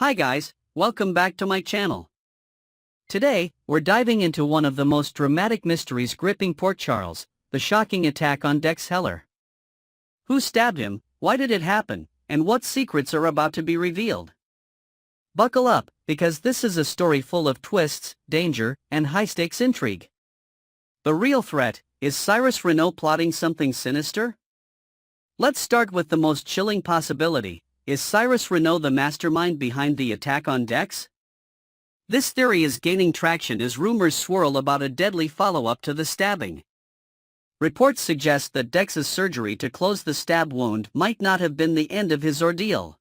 Hi guys, welcome back to my channel. Today, we're diving into one of the most dramatic mysteries gripping Port Charles, the shocking attack on Dex Heller. Who stabbed him, why did it happen, and what secrets are about to be revealed? Buckle up, because this is a story full of twists, danger, and high-stakes intrigue. The real threat, is Cyrus Renault plotting something sinister? Let's start with the most chilling possibility. Is Cyrus Renault the mastermind behind the attack on Dex? This theory is gaining traction as rumors swirl about a deadly follow-up to the stabbing. Reports suggest that Dex's surgery to close the stab wound might not have been the end of his ordeal.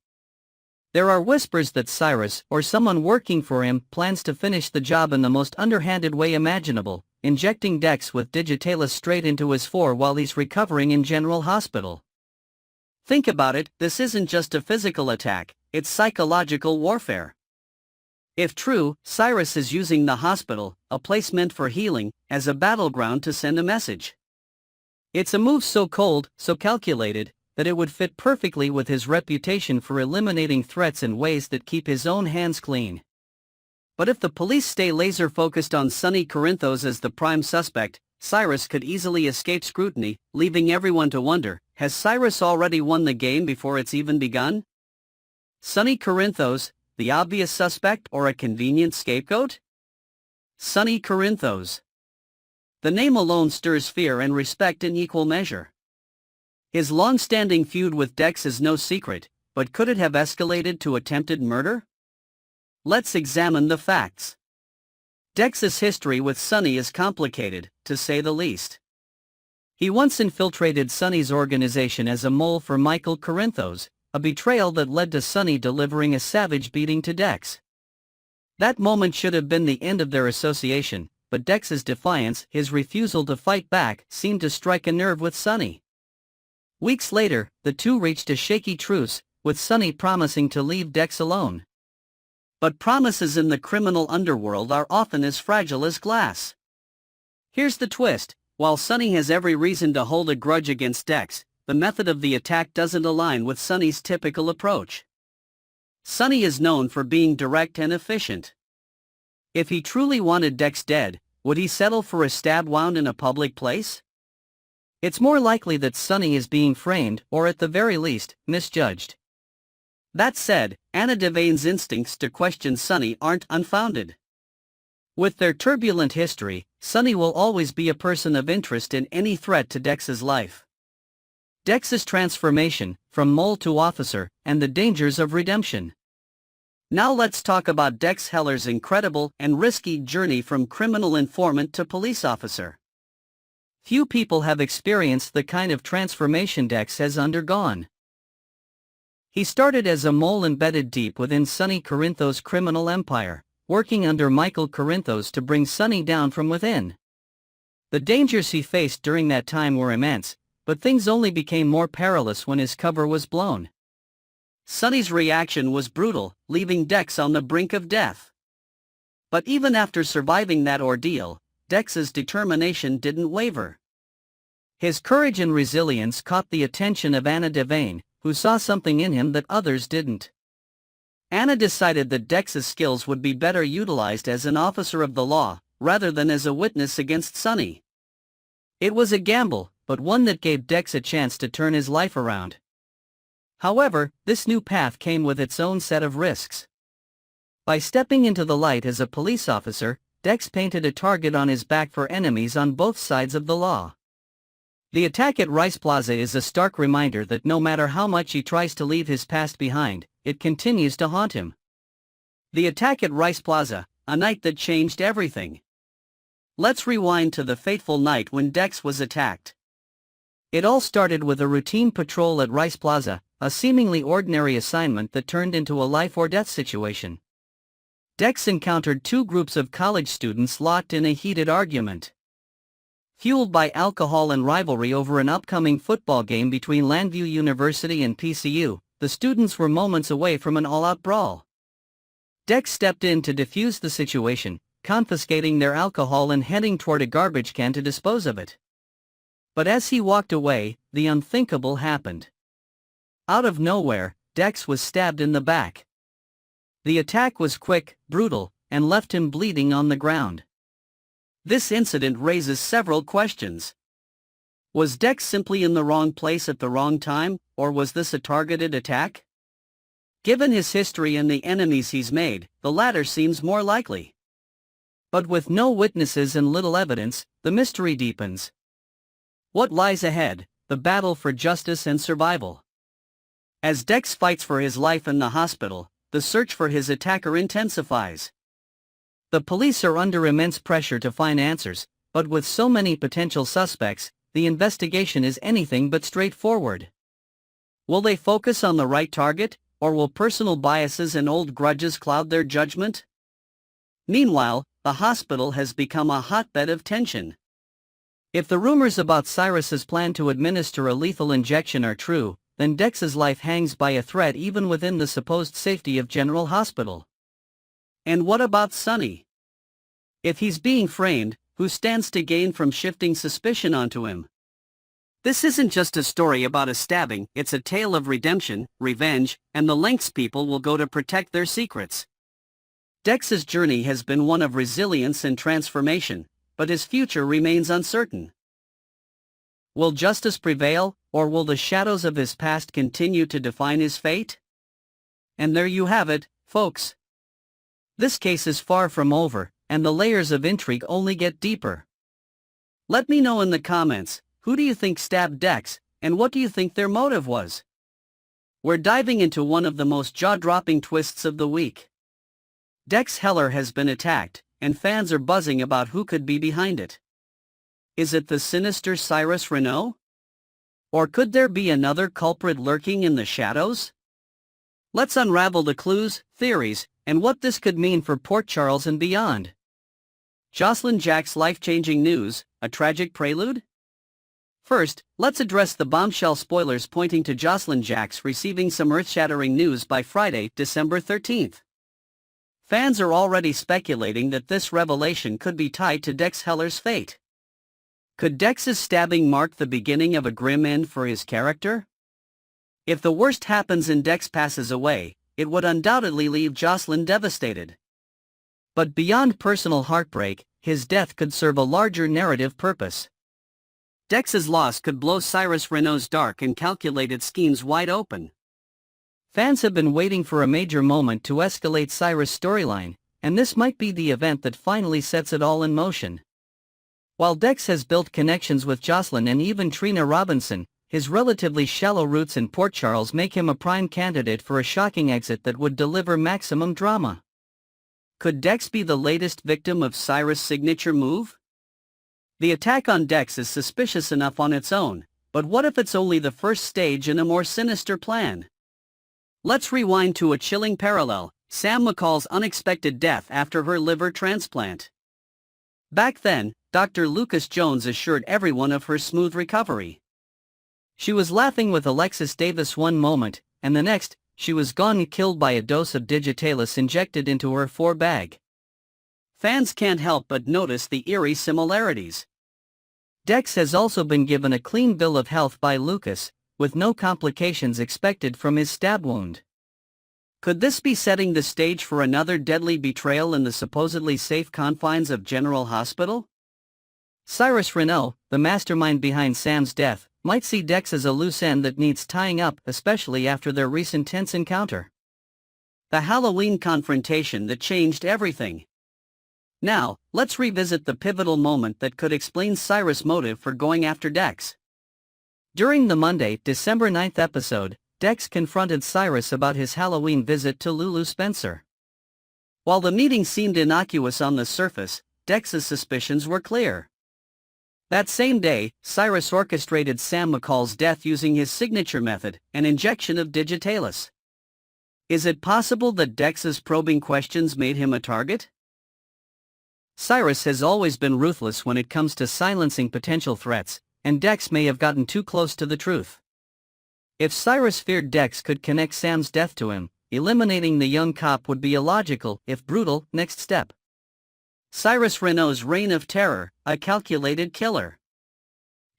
There are whispers that Cyrus, or someone working for him, plans to finish the job in the most underhanded way imaginable, injecting Dex with digitalis straight into his fore while he's recovering in General Hospital. Think about it, this isn't just a physical attack, it's psychological warfare. If true, Cyrus is using the hospital, a place meant for healing, as a battleground to send a message. It's a move so cold, so calculated, that it would fit perfectly with his reputation for eliminating threats in ways that keep his own hands clean. But if the police stay laser-focused on Sonny Corinthos as the prime suspect, Cyrus could easily escape scrutiny, leaving everyone to wonder, has Cyrus already won the game before it's even begun? Sonny Corinthos, the obvious suspect or a convenient scapegoat? Sonny Corinthos. The name alone stirs fear and respect in equal measure. His long-standing feud with Dex is no secret, but could it have escalated to attempted murder? Let's examine the facts. Dex's history with Sonny is complicated, to say the least. He once infiltrated Sonny's organization as a mole for Michael Corinthos, a betrayal that led to Sonny delivering a savage beating to Dex. That moment should have been the end of their association, but Dex's defiance, his refusal to fight back, seemed to strike a nerve with Sonny. Weeks later, the two reached a shaky truce, with Sonny promising to leave Dex alone. But promises in the criminal underworld are often as fragile as glass. Here's the twist, while Sonny has every reason to hold a grudge against Dex, the method of the attack doesn't align with Sonny's typical approach. Sonny is known for being direct and efficient. If he truly wanted Dex dead, would he settle for a stab wound in a public place? It's more likely that Sonny is being framed, or at the very least, misjudged. That said, Anna Devane's instincts to question Sonny aren't unfounded. With their turbulent history, Sonny will always be a person of interest in any threat to Dex's life. Dex's transformation, from mole to officer, and the dangers of redemption. Now let's talk about Dex Heller's incredible and risky journey from criminal informant to police officer. Few people have experienced the kind of transformation Dex has undergone. He started as a mole embedded deep within Sonny Corinthos' criminal empire, working under Michael Corinthos to bring Sonny down from within. The dangers he faced during that time were immense, but things only became more perilous when his cover was blown. Sonny's reaction was brutal, leaving Dex on the brink of death. But even after surviving that ordeal, Dex's determination didn't waver. His courage and resilience caught the attention of Anna Devane, who saw something in him that others didn't. Anna decided that Dex's skills would be better utilized as an officer of the law, rather than as a witness against Sonny. It was a gamble, but one that gave Dex a chance to turn his life around. However, this new path came with its own set of risks. By stepping into the light as a police officer, Dex painted a target on his back for enemies on both sides of the law. The attack at Rice Plaza is a stark reminder that no matter how much he tries to leave his past behind, it continues to haunt him. The attack at Rice Plaza, a night that changed everything. Let's rewind to the fateful night when Dex was attacked. It all started with a routine patrol at Rice Plaza, a seemingly ordinary assignment that turned into a life-or-death situation. Dex encountered two groups of college students locked in a heated argument. Fueled by alcohol and rivalry over an upcoming football game between Landview University and PCU, the students were moments away from an all-out brawl. Dex stepped in to defuse the situation, confiscating their alcohol and heading toward a garbage can to dispose of it. But as he walked away, the unthinkable happened. Out of nowhere, Dex was stabbed in the back. The attack was quick, brutal, and left him bleeding on the ground. This incident raises several questions. Was Dex simply in the wrong place at the wrong time, or was this a targeted attack? Given his history and the enemies he's made, the latter seems more likely. But with no witnesses and little evidence, the mystery deepens. What lies ahead? The battle for justice and survival. As Dex fights for his life in the hospital, the search for his attacker intensifies. The police are under immense pressure to find answers, but with so many potential suspects, the investigation is anything but straightforward. Will they focus on the right target, or will personal biases and old grudges cloud their judgment? Meanwhile, the hospital has become a hotbed of tension. If the rumors about Cyrus's plan to administer a lethal injection are true, then Dex's life hangs by a thread even within the supposed safety of General Hospital. And what about Sonny? If he's being framed, who stands to gain from shifting suspicion onto him? This isn't just a story about a stabbing, it's a tale of redemption, revenge, and the lengths people will go to protect their secrets. Dex's journey has been one of resilience and transformation, but his future remains uncertain. Will justice prevail, or will the shadows of his past continue to define his fate? And there you have it, folks. This case is far from over, and the layers of intrigue only get deeper. Let me know in the comments, who do you think stabbed Dex, and what do you think their motive was? We're diving into one of the most jaw-dropping twists of the week. Dex Heller has been attacked, and fans are buzzing about who could be behind it. Is it the sinister Cyrus Renaud? Or could there be another culprit lurking in the shadows? Let's unravel the clues, theories, and what this could mean for Port Charles and beyond. Jocelyn Jack's life-changing news, a tragic prelude? First, let's address the bombshell spoilers pointing to Jocelyn Jack's receiving some earth-shattering news by Friday, December 13th. Fans are already speculating that this revelation could be tied to Dex Heller's fate. Could Dex's stabbing mark the beginning of a grim end for his character? If the worst happens and Dex passes away, it would undoubtedly leave Jocelyn devastated. But beyond personal heartbreak, his death could serve a larger narrative purpose. Dex's loss could blow Cyrus Renaud's dark and calculated schemes wide open. Fans have been waiting for a major moment to escalate Cyrus' storyline, and this might be the event that finally sets it all in motion. While Dex has built connections with Jocelyn and even Trina Robinson, his relatively shallow roots in Port Charles make him a prime candidate for a shocking exit that would deliver maximum drama. Could Dex be the latest victim of Cyrus' signature move? The attack on Dex is suspicious enough on its own, but what if it's only the first stage in a more sinister plan? Let's rewind to a chilling parallel, Sam McCall's unexpected death after her liver transplant. Back then, Dr. Lucas Jones assured everyone of her smooth recovery. She was laughing with Alexis Davis one moment, and the next, she was gone and killed by a dose of digitalis injected into her bag. Fans can't help but notice the eerie similarities. Dex has also been given a clean bill of health by Lucas, with no complications expected from his stab wound. Could this be setting the stage for another deadly betrayal in the supposedly safe confines of General Hospital? Cyrus Renaud, the mastermind behind Sam's death, might see Dex as a loose end that needs tying up, especially after their recent tense encounter. The Halloween confrontation that changed everything. Now, let's revisit the pivotal moment that could explain Cyrus' motive for going after Dex. During the Monday, December 9th episode, Dex confronted Cyrus about his Halloween visit to Lulu Spencer. While the meeting seemed innocuous on the surface, Dex's suspicions were clear. That same day, Cyrus orchestrated Sam McCall's death using his signature method, an injection of digitalis. Is it possible that Dex's probing questions made him a target? Cyrus has always been ruthless when it comes to silencing potential threats, and Dex may have gotten too close to the truth. If Cyrus feared Dex could connect Sam's death to him, eliminating the young cop would be a logical, if brutal, next step. Cyrus Renaud's reign of terror, a calculated killer.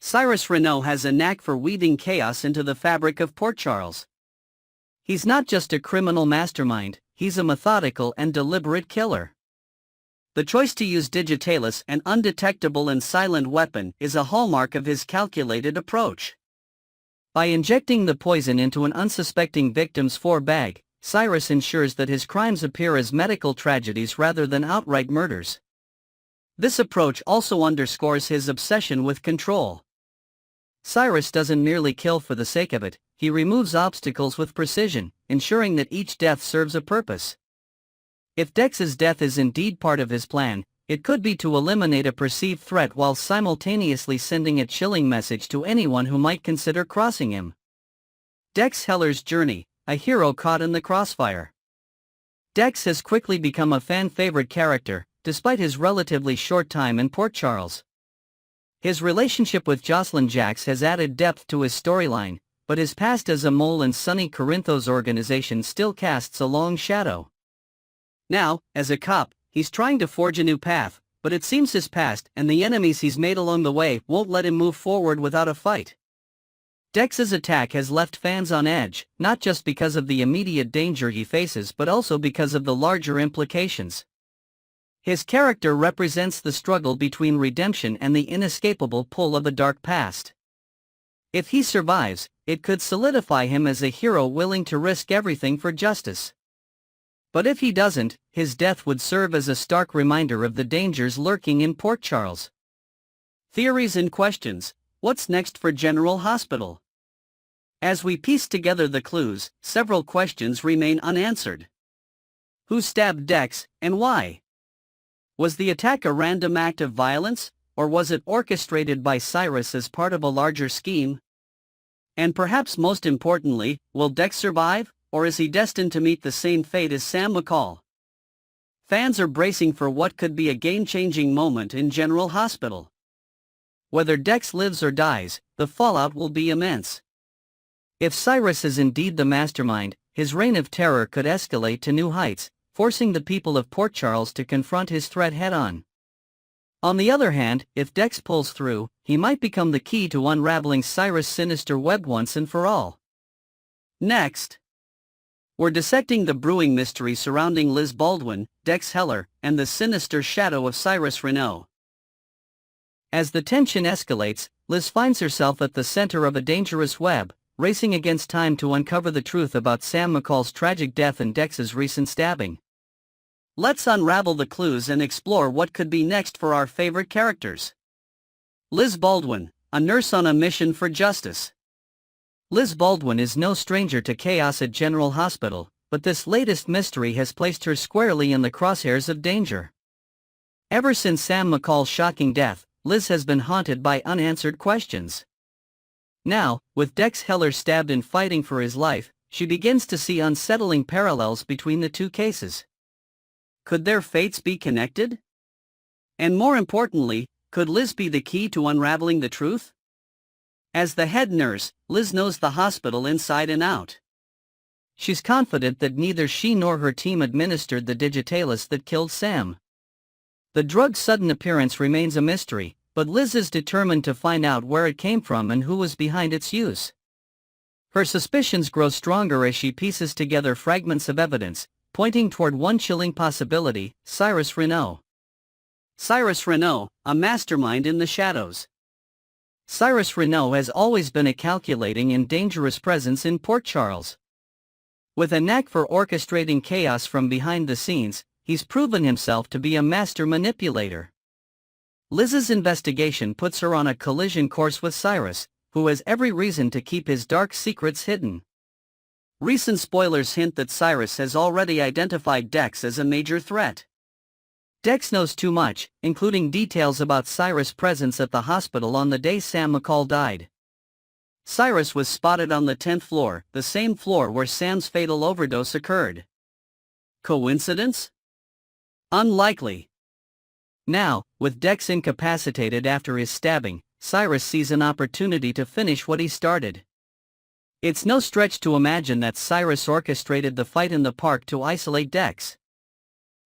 Cyrus Renaud has a knack for weaving chaos into the fabric of Port Charles. He's not just a criminal mastermind, he's a methodical and deliberate killer. The choice to use Digitalis, an undetectable and silent weapon, is a hallmark of his calculated approach. By injecting the poison into an unsuspecting victim's forebag, Cyrus ensures that his crimes appear as medical tragedies rather than outright murders. This approach also underscores his obsession with control. Cyrus doesn't merely kill for the sake of it, he removes obstacles with precision, ensuring that each death serves a purpose. If Dex's death is indeed part of his plan, it could be to eliminate a perceived threat while simultaneously sending a chilling message to anyone who might consider crossing him. Dex Heller's journey, a hero caught in the crossfire. Dex has quickly become a fan-favorite character, despite his relatively short time in Port Charles. His relationship with Jocelyn Jacks has added depth to his storyline, but his past as a mole in Sonny Corinthos' organization still casts a long shadow. Now, as a cop, he's trying to forge a new path, but it seems his past and the enemies he's made along the way won't let him move forward without a fight. Dex's attack has left fans on edge, not just because of the immediate danger he faces but also because of the larger implications. His character represents the struggle between redemption and the inescapable pull of a dark past. If he survives, it could solidify him as a hero willing to risk everything for justice. But if he doesn't, his death would serve as a stark reminder of the dangers lurking in Port Charles. Theories and questions. What's next for General Hospital? As we piece together the clues, several questions remain unanswered. Who stabbed Dex, and why? Was the attack a random act of violence, or was it orchestrated by Cyrus as part of a larger scheme? And perhaps most importantly, will Dex survive, or is he destined to meet the same fate as Sam McCall? Fans are bracing for what could be a game-changing moment in General Hospital. Whether Dex lives or dies, the fallout will be immense. If Cyrus is indeed the mastermind, his reign of terror could escalate to new heights, forcing the people of Port Charles to confront his threat head-on. On the other hand, if Dex pulls through, he might become the key to unraveling Cyrus' sinister web once and for all. Next, we're dissecting the brewing mystery surrounding Liz Baldwin, Dex Heller, and the sinister shadow of Cyrus Renaud. As the tension escalates, Liz finds herself at the center of a dangerous web, racing against time to uncover the truth about Sam McCall's tragic death and Dex's recent stabbing. Let's unravel the clues and explore what could be next for our favorite characters. Liz Baldwin, a nurse on a mission for justice. Liz Baldwin is no stranger to chaos at General Hospital, but this latest mystery has placed her squarely in the crosshairs of danger. Ever since Sam McCall's shocking death, Liz has been haunted by unanswered questions. Now, with Dex Heller stabbed and fighting for his life, she begins to see unsettling parallels between the two cases. Could their fates be connected? And more importantly, could Liz be the key to unraveling the truth? As the head nurse, Liz knows the hospital inside and out. She's confident that neither she nor her team administered the Digitalis that killed Sam. The drug's sudden appearance remains a mystery, but Liz is determined to find out where it came from and who was behind its use. Her suspicions grow stronger as she pieces together fragments of evidence, pointing toward one chilling possibility: Cyrus Renaud. Cyrus Renaud, a mastermind in the shadows. Cyrus Renaud has always been a calculating and dangerous presence in Port Charles. With a knack for orchestrating chaos from behind the scenes, he's proven himself to be a master manipulator. Liz's investigation puts her on a collision course with Cyrus, who has every reason to keep his dark secrets hidden. Recent spoilers hint that Cyrus has already identified Dex as a major threat. Dex knows too much, including details about Cyrus' presence at the hospital on the day Sam McCall died. Cyrus was spotted on the 10th floor, the same floor where Sam's fatal overdose occurred. Coincidence? Unlikely. Now, with Dex incapacitated after his stabbing, Cyrus sees an opportunity to finish what he started. It's no stretch to imagine that Cyrus orchestrated the fight in the park to isolate Dex.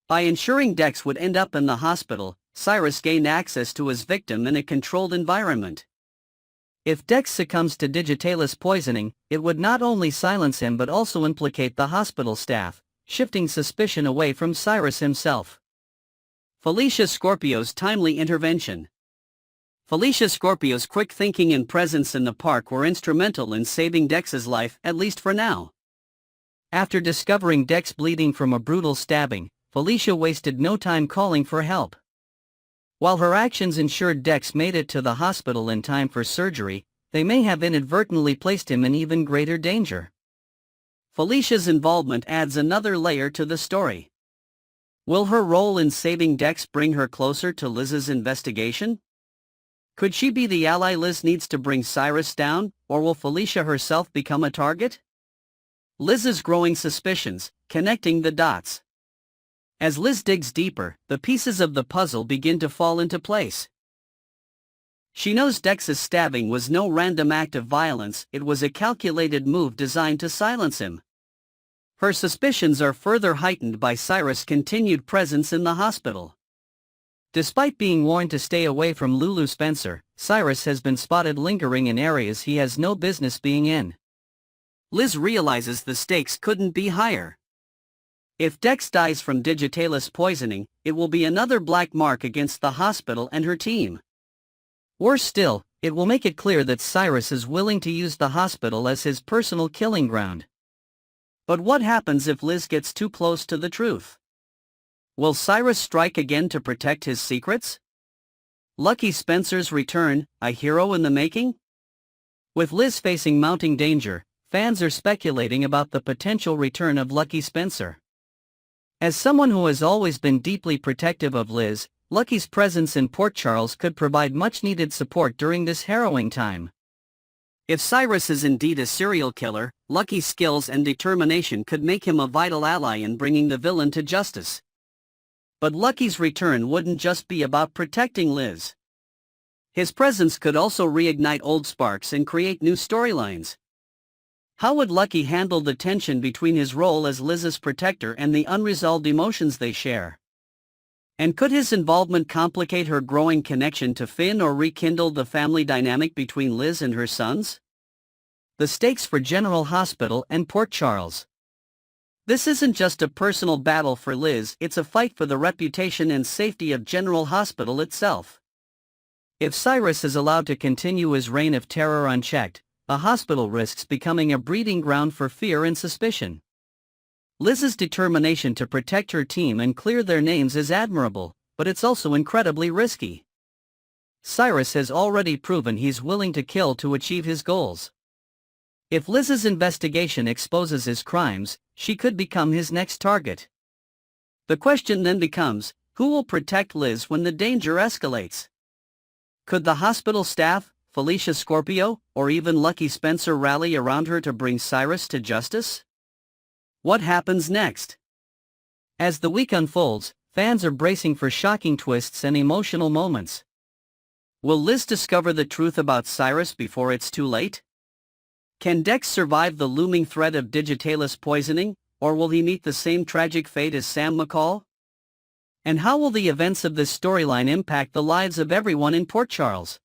By ensuring Dex would end up in the hospital, Cyrus gained access to his victim in a controlled environment. If Dex succumbs to Digitalis poisoning, it would not only silence him but also implicate the hospital staff, shifting suspicion away from Cyrus himself. Felicia Scorpio's timely intervention. Felicia Scorpio's quick thinking and presence in the park were instrumental in saving Dex's life, at least for now. After discovering Dex bleeding from a brutal stabbing, Felicia wasted no time calling for help. While her actions ensured Dex made it to the hospital in time for surgery, they may have inadvertently placed him in even greater danger. Felicia's involvement adds another layer to the story. Will her role in saving Dex bring her closer to Liz's investigation? Could she be the ally Liz needs to bring Cyrus down, or will Felicia herself become a target? Liz's growing suspicions, connecting the dots. As Liz digs deeper, the pieces of the puzzle begin to fall into place. She knows Dex's stabbing was no random act of violence, it was a calculated move designed to silence him. Her suspicions are further heightened by Cyrus' continued presence in the hospital. Despite being warned to stay away from Lulu Spencer, Cyrus has been spotted lingering in areas he has no business being in. Liz realizes the stakes couldn't be higher. If Dex dies from digitalis poisoning, it will be another black mark against the hospital and her team. Worse still, it will make it clear that Cyrus is willing to use the hospital as his personal killing ground. But what happens if Liz gets too close to the truth? Will Cyrus strike again to protect his secrets? Lucky Spencer's return, a hero in the making? With Liz facing mounting danger, fans are speculating about the potential return of Lucky Spencer. As someone who has always been deeply protective of Liz, Lucky's presence in Port Charles could provide much-needed support during this harrowing time. If Cyrus is indeed a serial killer, Lucky's skills and determination could make him a vital ally in bringing the villain to justice. But Lucky's return wouldn't just be about protecting Liz. His presence could also reignite old sparks and create new storylines. How would Lucky handle the tension between his role as Liz's protector and the unresolved emotions they share? And could his involvement complicate her growing connection to Finn or rekindle the family dynamic between Liz and her sons? The stakes for General Hospital and Port Charles. This isn't just a personal battle for Liz, it's a fight for the reputation and safety of General Hospital itself. If Cyrus is allowed to continue his reign of terror unchecked, the hospital risks becoming a breeding ground for fear and suspicion. Liz's determination to protect her team and clear their names is admirable, but it's also incredibly risky. Cyrus has already proven he's willing to kill to achieve his goals. If Liz's investigation exposes his crimes, she could become his next target. The question then becomes, who will protect Liz when the danger escalates? Could the hospital staff, Felicia Scorpio, or even Lucky Spencer rally around her to bring Cyrus to justice? What happens next? As the week unfolds, fans are bracing for shocking twists and emotional moments. Will Liz discover the truth about Cyrus before it's too late? Can Dex survive the looming threat of digitalis poisoning, or will he meet the same tragic fate as Sam McCall? And how will the events of this storyline impact the lives of everyone in Port Charles?